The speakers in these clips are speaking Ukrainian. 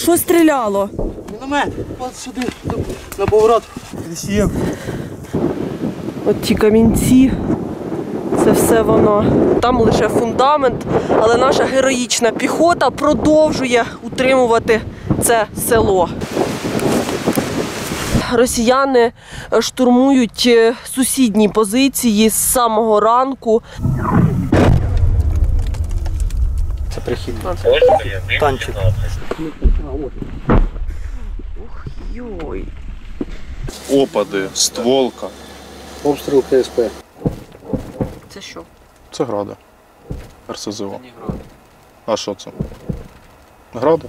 Що стріляло? Міномет, от сюди, на поворот. От ті камінці, це все воно. Там лише фундамент, але наша героїчна піхота продовжує утримувати це село. Росіяни штурмують сусідні позиції з самого ранку. Це прихід. Танчик. Ух, йой. Опади, стволка. Обстріл КСП. Це що? Це гради. РСЗО. А що це? Гради?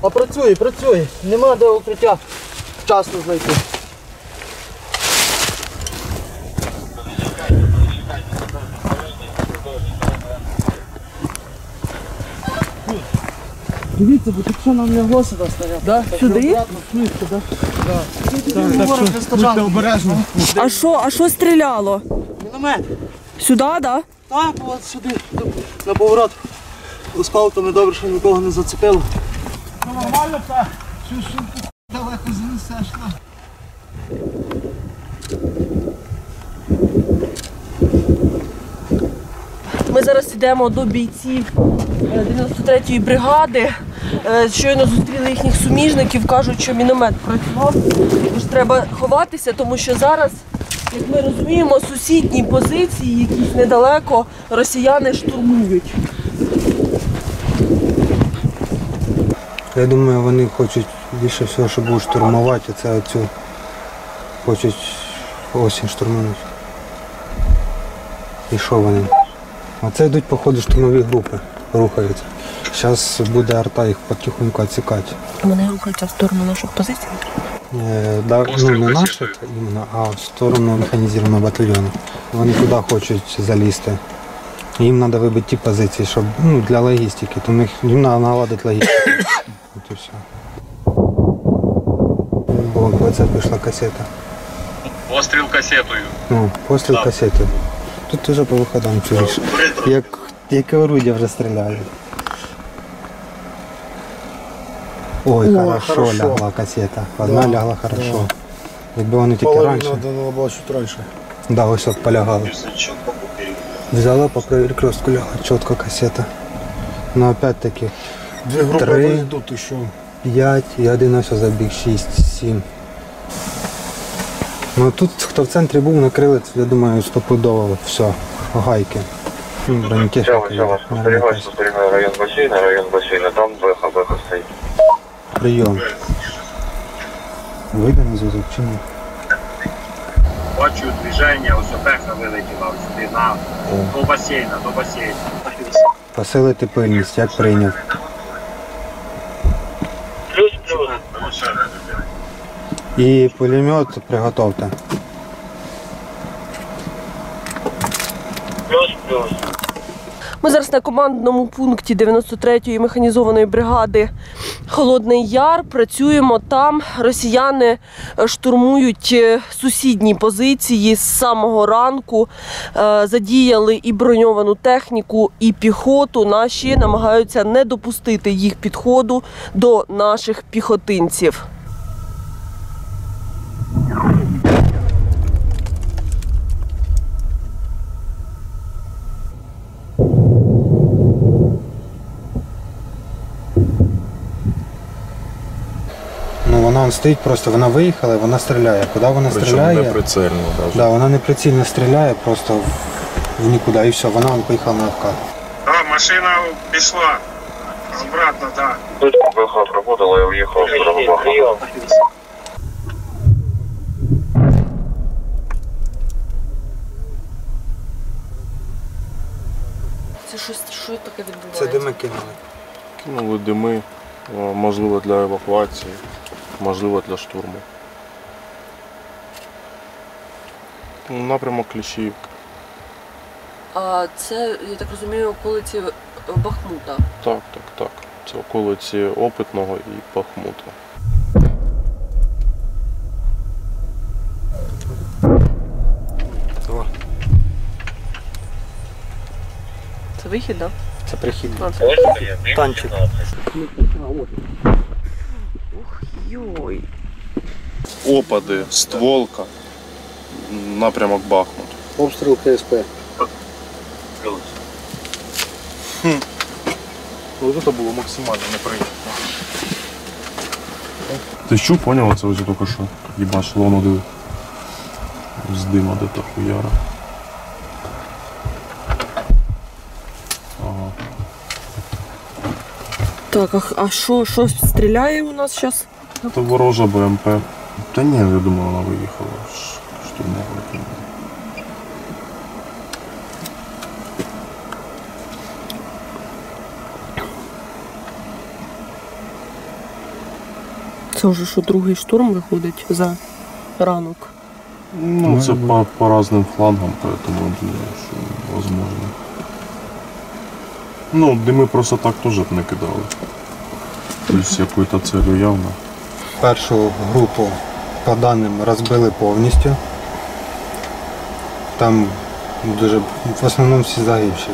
А працює, працює. Нема де укриття вчасно знайти. Дивіться, бо якщо нам лягло сюди стояти. Да? Сюди? Так, обережно. А що стріляло? Міномет. Сюди, да? Так, от сюди, на поворот. Скаутами добре, що нікого не зацепило. Нормально так. Що далеко занесеш. Ми зараз йдемо до бійців 93-ї бригади. Щойно зустріли їхніх суміжників, кажуть, що міномет працював. Тож треба ховатися, тому що зараз, як ми розуміємо, сусідні позиції, якісь недалеко, росіяни штурмують. Я думаю, вони хочуть більше всього, що будуть штурмувати, це оцю хочуть осінь штурманути. І що вони? А це йдуть, походу, штурмові групи, рухаються. Зараз буде арта їх потихоньку відсікати. Вони рухаються в сторону наших позицій? Не наших, а в сторону механізованого батальйону. Вони туди хочуть залізти. Їм треба вибити ті позиції, щоб для логістики, тому їм треба наладити логістику. От і все. Бо це пішла касета. Постріл касетою. Постріл касетою. Тут вже по виходам чуєш. Яке орудие вже стріляють. Ой, хорошо лягла касета. Одна лягла хорошо. Якби вони тільки раніше. Половину було чуть раніше. Да, ось от полягали. Взяла по перекрестку, лягла чітко касета. Но опять-таки Дві групи 3, вийдуть ще. 5 і один ось забіг 6, 7. Ну тут, хто в центрі був, накрили, я думаю, стопудово все, гайки. Бронетехніка. Спостерігаю район басейна, там БХ стоїть. Прийом. Вийде на зв'язок чи ні? Бачу движення, ось опеха вилетіла сюди, до басейна, Посилити пильність, як прийняв. Плюс-плюс. І пулемет приготовте. Плюс-плюс. Ми зараз на командному пункті 93-ї механізованої бригади Холодний Яр. Працюємо там. Росіяни штурмують сусідні позиції з самого ранку. Задіяли і броньовану техніку, і піхоту. Наші намагаються не допустити їх підходу до наших піхотинців. Вона стоїть просто, вона виїхала, вона стріляє. Куди вона стріляє? Причому не прицельно навіть. Да, вона не прицільно стріляє, просто в нікуди. І все, вона поїхала на обкат. Да, машина пішла. Обратно, да. Тут БХ работала, я уехал в Драгобах. Що таке відбувається? Це дими кинули. Кинули дими, можливо для евакуації, можливо для штурму. Напрямок Кліщіївки. А це, я так розумію, околиці Бахмута. Так. Це околиці Опитного і Бахмута. О, Це вихід, так? це прихід. Да? Це... Танчик. Йой. Опади, стволка, напрямок Бахмут. Обстріл КСП. Ось це було максимально неприємно. Ти що поняв, це ось тільки що? Їбаш, лону диви. З дима де та хуяра. Ага. Так, а що стріляє у нас зараз? Це ворожа БМП. Та ні, я думаю, вона виїхала. Штурмовик. Це вже що, другий штурм виходить за ранок. Ну, це по різним флангам, поэтому я думаю, що возможно. Ну, дими просто так теж б не кидали. Тобто з якою-то целью явно. Першу групу, по даним, розбили повністю. Там дуже, в основному всі загибші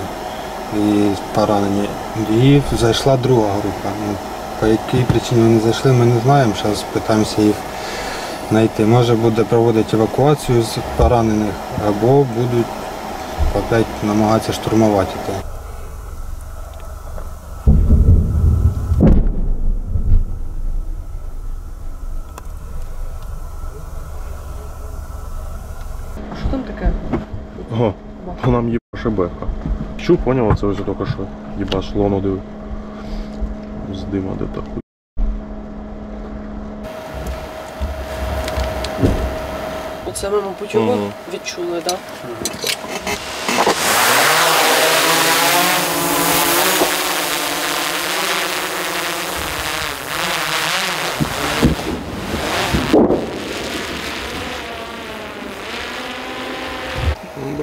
і поранені. І зайшла друга група. Ну, по якій причині вони зайшли, ми не знаємо. Зараз питаємося їх знайти. Може буде проводити евакуацію з поранених, або будуть опять намагатися штурмувати те. А що там таке? Ого, по нам їбаше беха. Що поняв, це ось тільки що? Їбаш, лону диви. З дима де та хуй. Оце ми, мабуть, його відчули, так?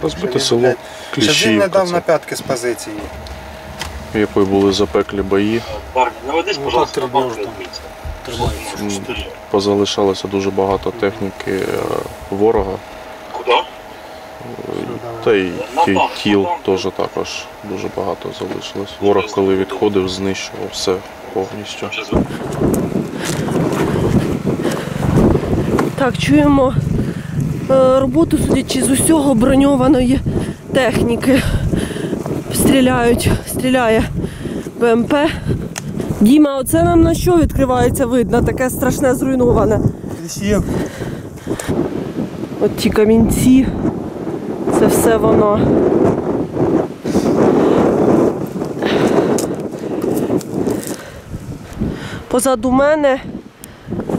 Розбите село Ще він не Кліщіївка, дав на це, п'ятки з позиції. в якої були запеклі бої. Наведись, пожалуйста, на базу. Позалишалося дуже багато техніки ворога. Куди? Та й тіл теж також дуже багато залишилось. Ворог, коли відходив, знищував все повністю. Так, чуємо роботу, судячи з усього, броньованої техніки. Стріляє БМП. Діма, оце нам на що відкривається видно? Таке страшне зруйноване. От ті камінці. Це все воно. Позаду мене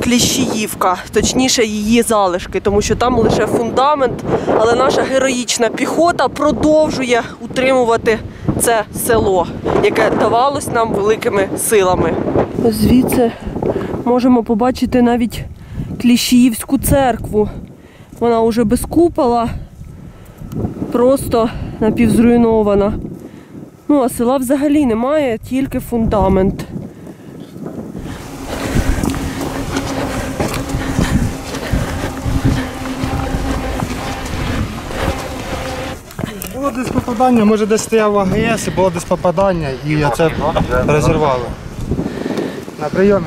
Кліщіївка, точніше її залишки, тому що там лише фундамент, але наша героїчна піхота продовжує утримувати це село, яке давалось нам великими силами. Звідси можемо побачити навіть Кліщіївську церкву. Вона вже без купола, просто напівзруйнована. Ну, а села взагалі немає, тільки фундамент. Було десь попадання, може десь стояв АГС і було десь попадання і це розірвало. На прийомі.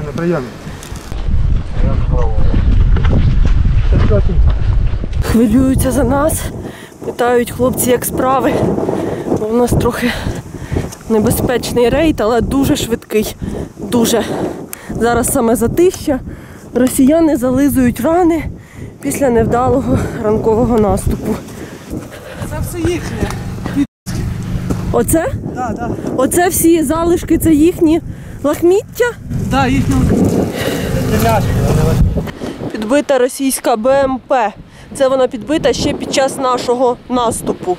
Хвилюються за нас, питають хлопці, як справи. Бо у нас трохи небезпечний рейд, але дуже швидкий. Дуже. Зараз саме затища. Росіяни зализують рани після невдалого ранкового наступу. Це все їхнє. Оце? Так. Оце всі залишки, це їхні лахміття? Так, їхнє. Підбита російська БМП. Це вона підбита ще під час нашого наступу.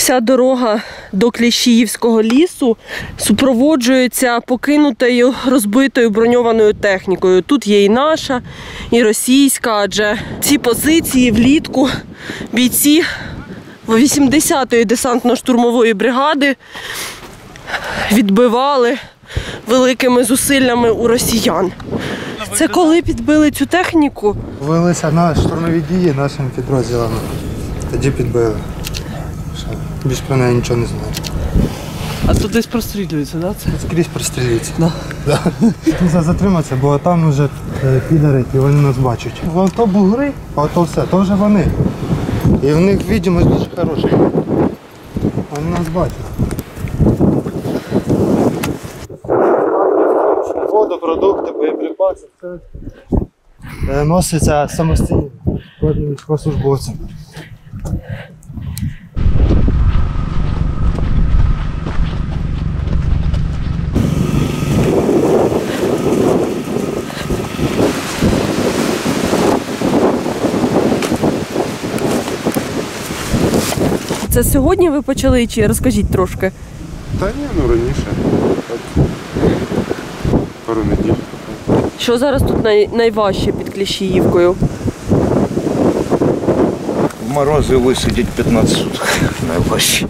Вся дорога до Кліщіївського лісу супроводжується покинутою розбитою броньованою технікою. Тут є і наша, і російська, адже ці позиції влітку бійці 80-ї десантно-штурмової бригади відбивали великими зусиллями у росіян. Це коли підбили цю техніку? Велися на штурмові дії нашими підрозділами. Тоді підбили. Більш про неї нічого не знаю. А тут десь прострілюється, да? Це? Скрізь прострілюється. Да. Треба затриматися, бо там вже підари, і вони нас бачать. Вон то бугри, а то все, то вже вони. І в них видимость дуже хороша. Вони нас бачать. Воду, продукти, боєприпаси, все носиться самостійно кожним військовослужбовцем. Це сьогодні ви почали чи розкажіть трошки? Та ні, ну раніше. Так. Пару неділь. Що зараз тут найважче під Кліщіївкою? В морози висидіть 15 суток найважче.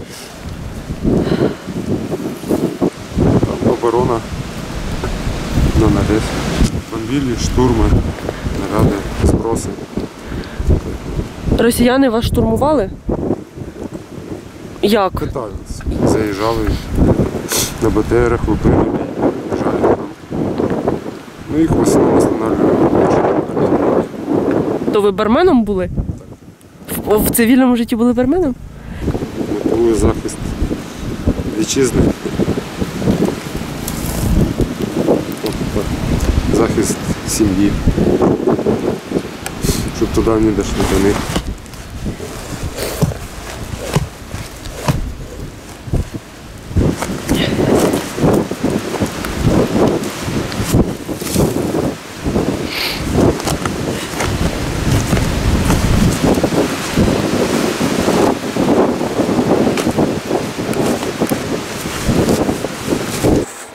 Оборона, навіс, бомбілі, штурми, наради, спроси. Росіяни вас штурмували? Як? Питались. Заїжджали на БТРах, лупили, біжали там. Ну їх в основному останавливали. То ви барменом були? В цивільному житті були барменом? Метовий захист вітчизни. Захист сім'ї. Щоб туди не дійшли до них.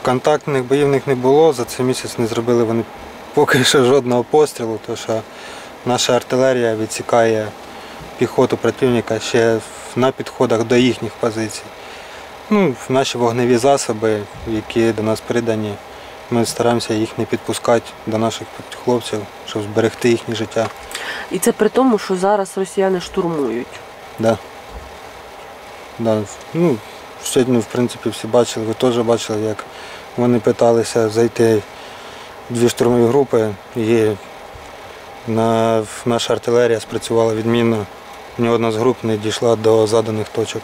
Контактних боїв в них не було, за цей місяць не зробили вони поки що жодного пострілу, тому що наша артилерія відсікає піхоту противника ще на підходах до їхніх позицій. Ну, наші вогневі засоби, які до нас придані, ми стараємося їх не підпускати до наших хлопців, щоб зберегти їхнє життя. І це при тому, що зараз росіяни штурмують. Да. Да. Ну, сьогодні, в принципі, всі бачили, ви теж бачили, як вони питалися зайти в дві штурмові групи, і наша артилерія спрацювала відмінно. Ні одна з груп не дійшла до заданих точок.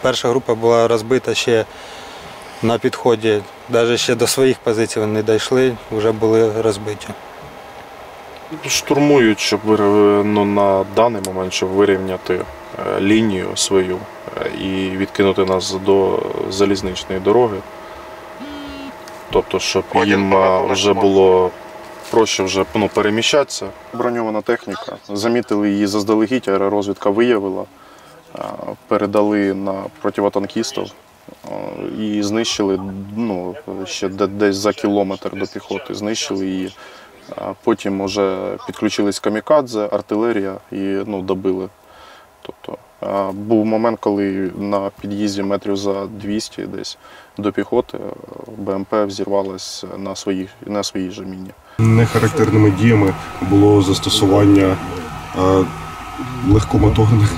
Перша група була розбита ще на підході, навіть ще до своїх позицій вони не дійшли, вже були розбиті. Штурмують, щоб на даний момент, щоб вирівняти лінію свою і відкинути нас до залізничної дороги. Тобто, щоб їм вже було проще вже переміщатися. Броньована техніка. Замітили її заздалегідь, аеророзвідка виявила, передали на противотанкістів і знищили ще десь за кілометр до піхоти. Знищили її. Потім вже підключились камікадзе, артилерія і добили. Тобто, був момент, коли на під'їзді метрів за 200 десь до піхоти БМП взірвалась на своїй же міні. Нехарактерними діями було застосування легкомоторних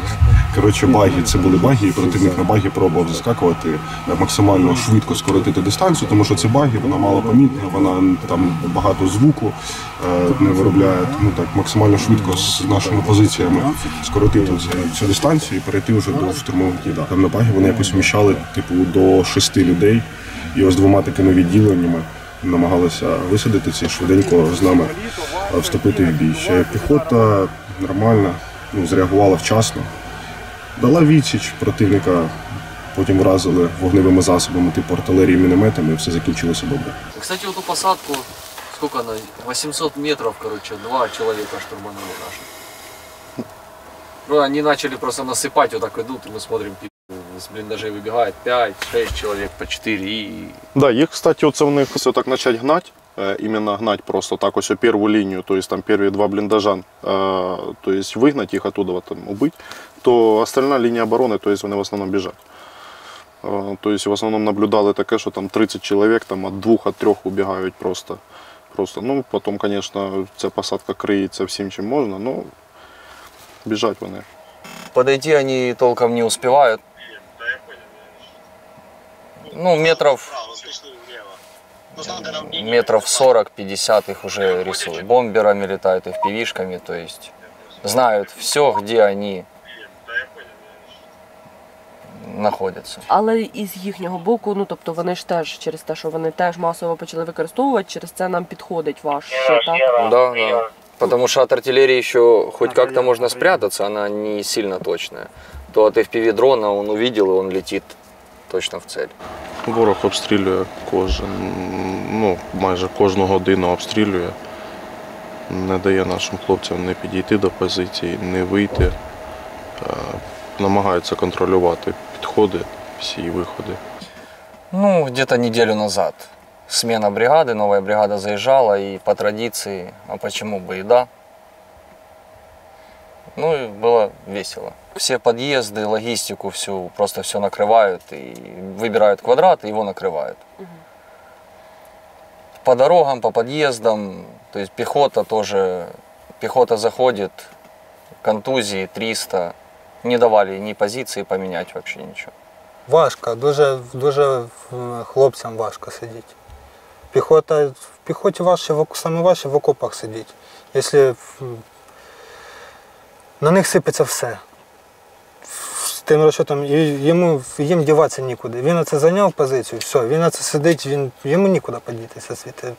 баги. Це були баги, і противник на баги пробував заскакувати, максимально швидко скоротити дистанцію, тому що ці баги, вона мало помітна, вона там багато звуку не виробляє, тому так максимально швидко з нашими позиціями скоротити цю дистанцію і перейти вже до штурмових дій. Там на баги вони якось вміщали до 6 людей, і ось двома такими відділеннями намагалися висадитися і швиденько з нами вступити в бій. Ще піхота нормальна, зреагувала вчасно, дала відсіч противника, потім вразили вогневими засобами типу артилерії, мінометами, і все закінчилося добре. Кстати, вот эту посадку, сколько она, 800 метров, короче, 2 человека штурманули наши. Ну, они начали просто насыпать, вот так идут, и мы смотрим, блиндажей выбегает 5-6 человек по 4 и... Да, їх, кстати, оце в них все так почать гнать, іменно гнать просто так ось першу лінію, то есть там перві два бліндажа, то есть вигнати їх оттуда, там, убить, то остальна лінія оборони, то есть вони в основному біжать. То есть в основному наблюдали таке, що там 30 чоловік там від 2 від 3 убігають просто. Ну, потім, звісно, ця посадка криється всім, чим можна, ну, біжать вони. Подойти они толком не успевают. Ну, метров 40-50 их уже рисуют. Бомберами летают, и FPV-шками, то есть знают все, где они знаходяться. Але із їхнього боку, ну тобто вони ж теж через те, що вони теж масово почали використовувати, через це нам підходить важче, так? Да. Потому что от артиллерии еще хоть как-то можно спрятаться, она не сильно точная. То от FPV-дрона он увидел, и он летит точно в цель. Ворог обстрілює майже кожну годину обстрілює. Не дає нашим хлопцям не підійти до позиції, не вийти. Намагаються контролювати підходи, всі виходи. Ну, где-то неделю назад. Смена бригады, новая бригада заезжала, и по традиции, а почему бы и да. Ну и было весело. Все подъезды, логистику всю, просто все накрывают и выбирают квадрат, и его накрывают. По дорогам, по подъездам, то есть пехота заходит, контузии 300, не давали ни позиции поменять, вообще ничего. Важко, дуже хлопцям важко сидіти. В піхоті саме важче в окопах сидіти. Якщо на них сипеться все. З тим розчотом їм діватися нікуди. Він оце зайняв позицію, все, він оце сидить, йому нікуди подітися звідти.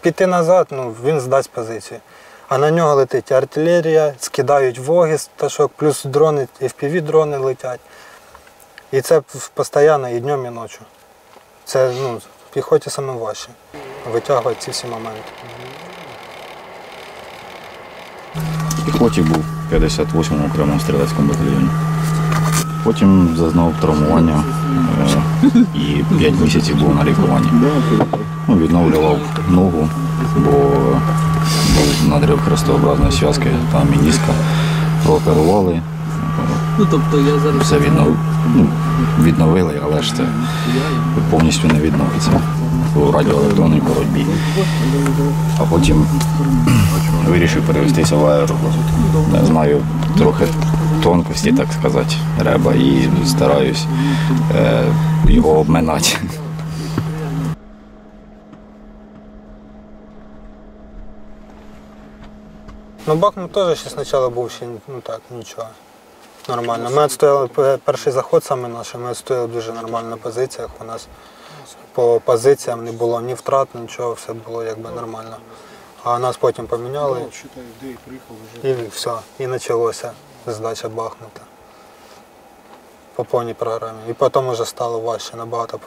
Піти назад, він здасть позицію. А на нього летить артилерія, скидають воги з пташок, плюс дрони, FPV-дрони летять. І це постійно і днем, і ночі. Це в піхоті саме важче витягувати ці всі моменти. В піхоті був в 58-му окремому стрілецькому батальйоні. Потім зазнав травмування і 5 місяців був на лікуванні. Відновлював ногу, бо був надрив хрестообразної зв'язки та меніска. Прооперували. Все відновили, але ж це повністю не відновиться у радіоелектронній боротьбі. А потім вирішив перевестися в аеророзвиток. Знаю трохи тонкості, так сказати, реба і стараюсь його обминати. Бахмут теж ще спочатку був ще нічого. Нормально. Ми відстояли перший заход саме наш, ми відстояли дуже нормально на позиціях. У нас по позиціям не було ні втрат, нічого, все було нормально. А нас потім поміняли і все, і почалося здача Бахмута по повній програмі. І потім вже стало важче набагато.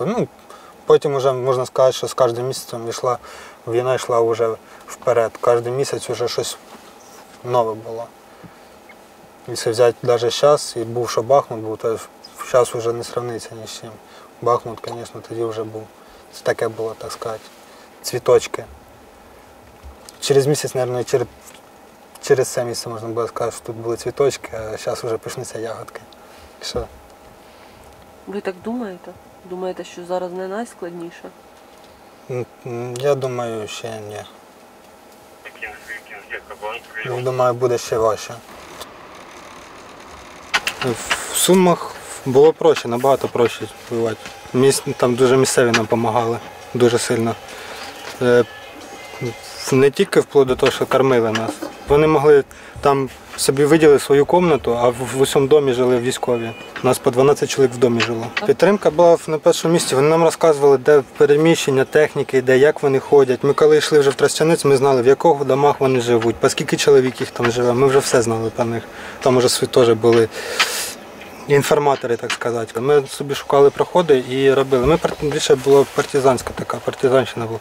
Потім вже можна сказати, що з кожним місяцем війна йшла вже вперед. Кожен місяць вже щось нове було. Якщо взяти навіть зараз, і був, що Бахмут був, то зараз вже не сравниться ні з чим. Бахмут, звісно, тоді вже був. Це таке було, так сказати, цвіточки. Через місяць, мабуть, через це місце можна було сказати, що тут були цвіточки, а зараз вже почнуться ягодки. Що? Ви так думаєте? Думаєте, що зараз не найскладніше? Я думаю, ще ні. Я думаю, буде ще важче. В Сумах було проще, набагато проще воювати. Там дуже місцеві нам допомагали, дуже сильно. Не тільки вплоть до того, що кормили нас. Вони могли там собі виділити свою кімнату, а в усьому домі жили військові. У нас по 12 чоловік в домі жило. Підтримка була на першому місці. Вони нам розказували, де переміщення техніки, де, як вони ходять. Ми коли йшли вже в Тростянець, ми знали, в яких домах вони живуть, по скільки чоловік їх там живе. Ми вже все знали про них. Там вже теж були інформатори, так сказати. Ми собі шукали проходи і робили. Ми більше була партизанська така, партизанщина була.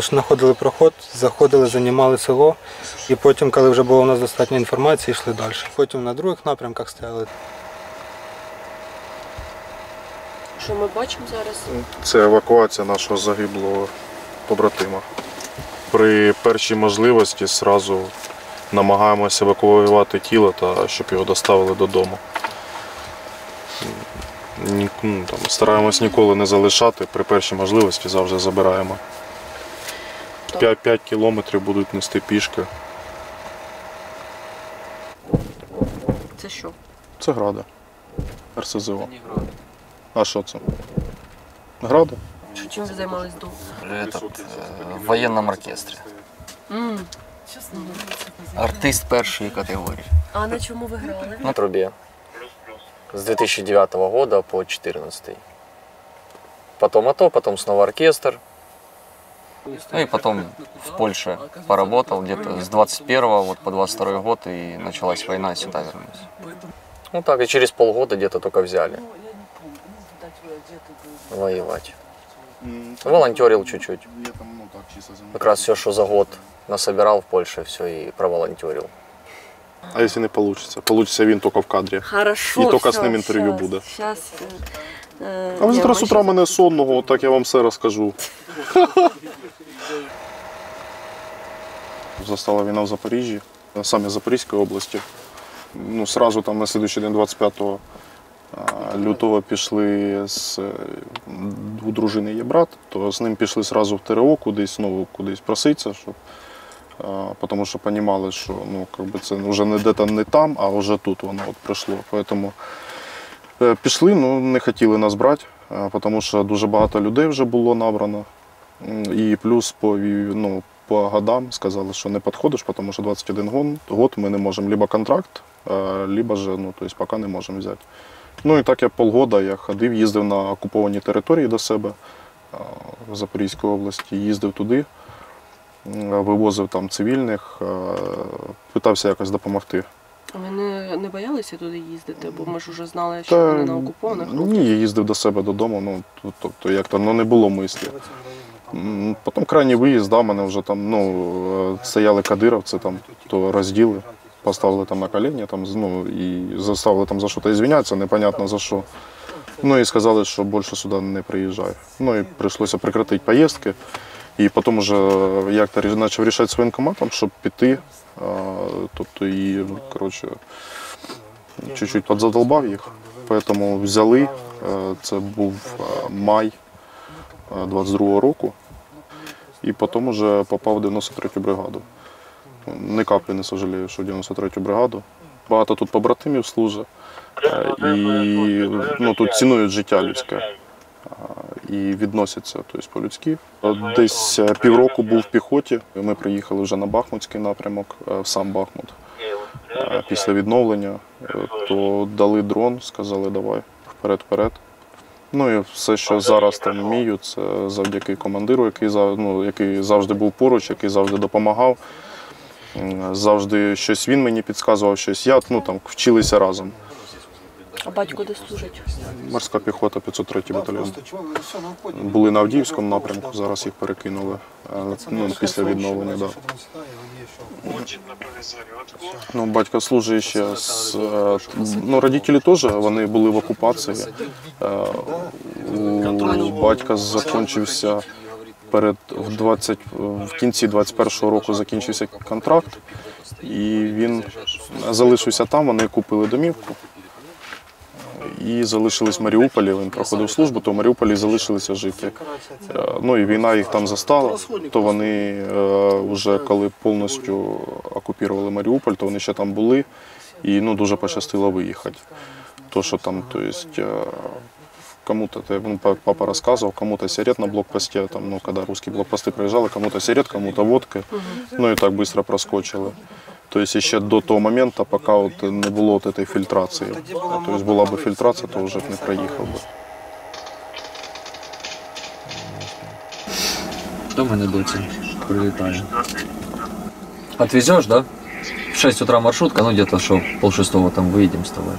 Знаходили проход, заходили, займали село, і потім, коли вже було у нас достатньо інформації, йшли далі. Потім на других напрямках стояли. Що ми бачимо зараз? Це евакуація нашого загиблого побратима. При першій можливості зразу намагаємося евакуювати тіло та щоб його доставили додому. Стараємось ніколи не залишати, при першій можливості завжди забираємо. 5 кілометрів будуть нести пішки. Це що? Це гради. РСЗО. А що це? Гради? Чим ви займались до? В воєнному оркестрі. Артист першої категорії. А на чому ви грали? На трубе. С 2009 года по 2014. Потом АТО, потом снова оркестр. Ну и потом в Польше поработал где-то с 21 вот по 22 год, и началась война, сюда вернулся. Ну так, и через полгода где-то только взяли воевать. Волонтерил чуть-чуть. Как раз все, что за год насобирал в Польше, все и проволонтерил. А якщо не вийде? Получиться він тільки в кадрі. Хорошо, І тільки з ним інтерв'ю буде. Сейчас, А ви зараз з утра мене сонного, так я вам все розкажу. Застала війна в Запоріжжі, саме Запорізької області. Ну, сразу там на слідуючий день, 25 лютого, пішли у дружини є брат, то з ним пішли сразу в ТРО, кудись проситися, щоб, тому що розуміли, що ну, це вже не там, а вже тут воно от прийшло. Тому пішли, ну не хотіли нас брати, тому що дуже багато людей вже було набрано. І плюс по годам сказали, що не підходиш, тому що 21 год ми не можемо либо контракт, либо же, ну, тобто поки не можемо взяти. Ну і так я полгода я ходив, їздив на окуповані території до себе в Запорізькій області, їздив туди, вивозив там цивільних, питався якось допомогти. Ви не боялися туди їздити, бо ми ж вже знали, що вони на окупованих? Ні, я їздив до себе додому, ну, тобто як там, ну, не було мислі. Потім крайній виїзд, да, мене вже там, ну, стояли кадировці, там, то розділи, поставили там на коліні, там, ну, і заставили там за щось извинятися, непонятно за що. Ну і сказали, що більше сюди не приїжджаю. Ну і прийшлося прекратити поїздки. І потім вже як-то почав рішати з воєнкоматом, щоб піти. Тобто і, коротше, чуть-чуть підзадолбав їх. Тому взяли, це був май 22-го року. І потім вже попав в 93-ю бригаду. Ні каплі не сожалію, що в 93-ю бригаду. Багато тут побратимів служить. І ну, тут цінують життя людське. І відносяться, тобто, по-людськи. Десь півроку був в піхоті. Ми приїхали вже на Бахмутський напрямок, в сам Бахмут. Після відновлення то дали дрон, сказали давай, вперед. Ну і все, що зараз там вмію, це завдяки командиру, який завжди був поруч, який завжди допомагав. Завжди щось він мені підказував, щось я, ну там вчилися разом. А батько де служить? Морська піхота, 503-й батальйон. Були на Авдіївському напрямку, зараз їх перекинули, ну, після відновлення. Да. Ну, батько служить ще, ну, родителі теж, вони були в окупації. У батька закінчився в кінці 21-го року закінчився контракт, і він залишився там, вони купили домівку. І залишились в Маріуполі, він проходив службу, то в Маріуполі залишилися жити. Ну і війна їх там застала, то вони вже коли повністю окупували Маріуполь, то вони ще там були і ну, дуже пощастило виїхати. То, що там, то есть, кому-то, ну, папа рассказывал, кому-то сигарет на блокпосте, там, ну, когда русские блокпосты проезжали, кому-то сигарет, кому-то водки, ну і так швидко проскочили. Тобто ще до того моменту, поки от не було от цієї фільтрації. Тобто була б фільтрація, то вже б не проїхав би. До мене доці прилітає. Отвезешь, да? В 6 утра маршрутка, ну где-то что, 5:30 там выедем с тобой.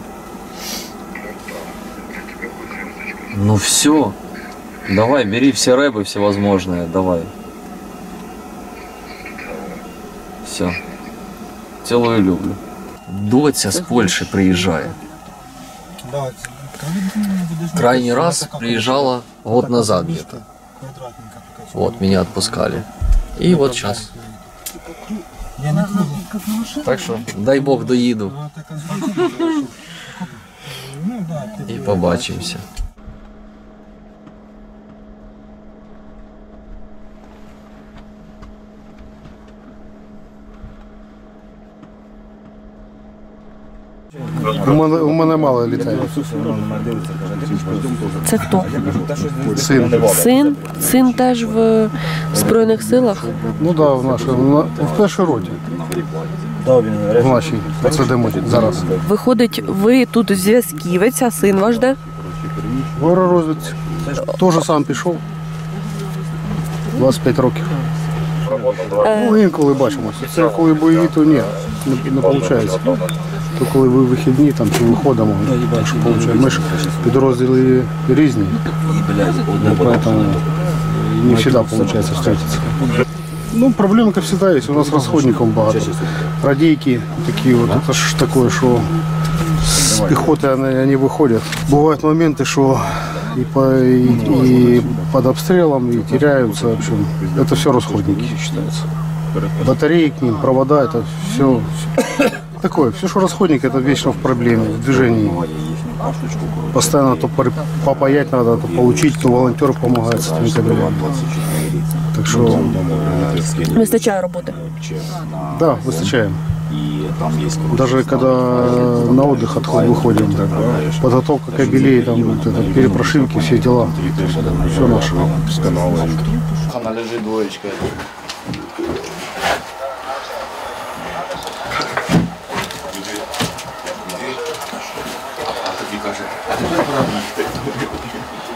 Ну все, давай, бери все рэбы всевозможные, давай. Все. Цілую, люблю. Доця з Польщі приїжджає. Крайний раз приезжала год назад где-то. Вот, меня отпускали. И вот сейчас. Так что, дай Бог доїду. І побачимося. У мене мало літає. Це хто? Син. Син? Син теж в Збройних силах? Ну так, в першій роті. В нашій сидимо зараз. Виходить, ви тут зв'язківець, а син ваш де? В аеророзвідці. Теж сам пішов. 25 років. Ну, інколи бачимося. Це коли бойові, то ні, не виходить. То коли ви вихідні там, чи виходимо, так що виходить. Ми ж підрозділи різні, тому не завжди виходить зустрітися. Ну, проблема, как всегда, есть. У нас расходников багато. Радійки такі, вот, это ж такое, що з піхоти вони виходять. Бувають моменти, що и под обстрелом, и теряются. В общем, это все расходники считается. Батареи к ним, провода, это все такое. Все, что расходник, это вечно в проблеме, в движении. Постоянно то попаять надо, то получить, то волонтер помогает с этими кабелями. Так что... Вистачає роботи? Да, выстачаем. Даже когда на отдых выходим, подготовка кабелей, там, вот это, перепрошивки, все дела, все наше. Она лежит двоечка.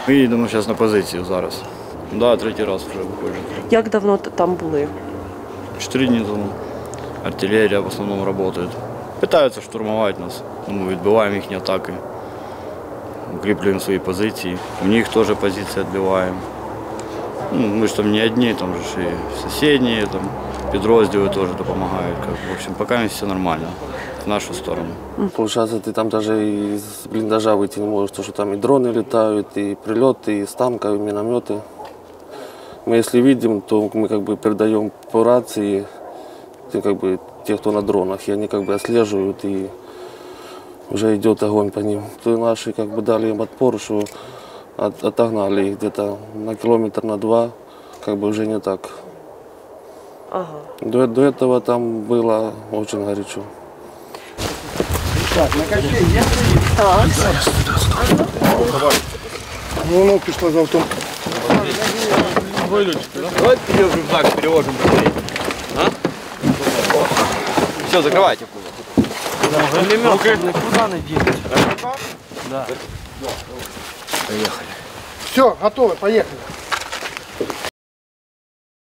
Ми їдемо зараз на позицію зараз. Да, третій раз вже виходжу. Як давно там були? 4 дні тому. Артилерія в основному працює. Питаються штурмувати нас. Ми відбиваємо їхні атаки. Укріплюємо свої позиції. У них теж позиції відбиваємо. Ну, ми ж там не одні, там ж і сусідні, там підрозділи теж допомагають. В общем, поки все нормально. В нашу сторону. Получается, ты там даже из блиндажа выйти не можешь, потому что там и дроны летают, и прилеты, и с танка, и минометы. Мы если видим, то мы как бы передаем по рации, как бы те, кто на дронах, и они как бы отслеживают, и уже идет огонь по ним. То наши как бы дали им отпор, что отогнали их где-то на километр, на 2, как бы уже не так. Ага. До этого там было очень горячо. Так, на каче є? Так. Ну, пішла за авто. Давайте перейдем рюкзак, переложим быстрее. А? Все, закрывайте. Руки. Никуда не денется. Да. Поехали. Все, готовы, поехали.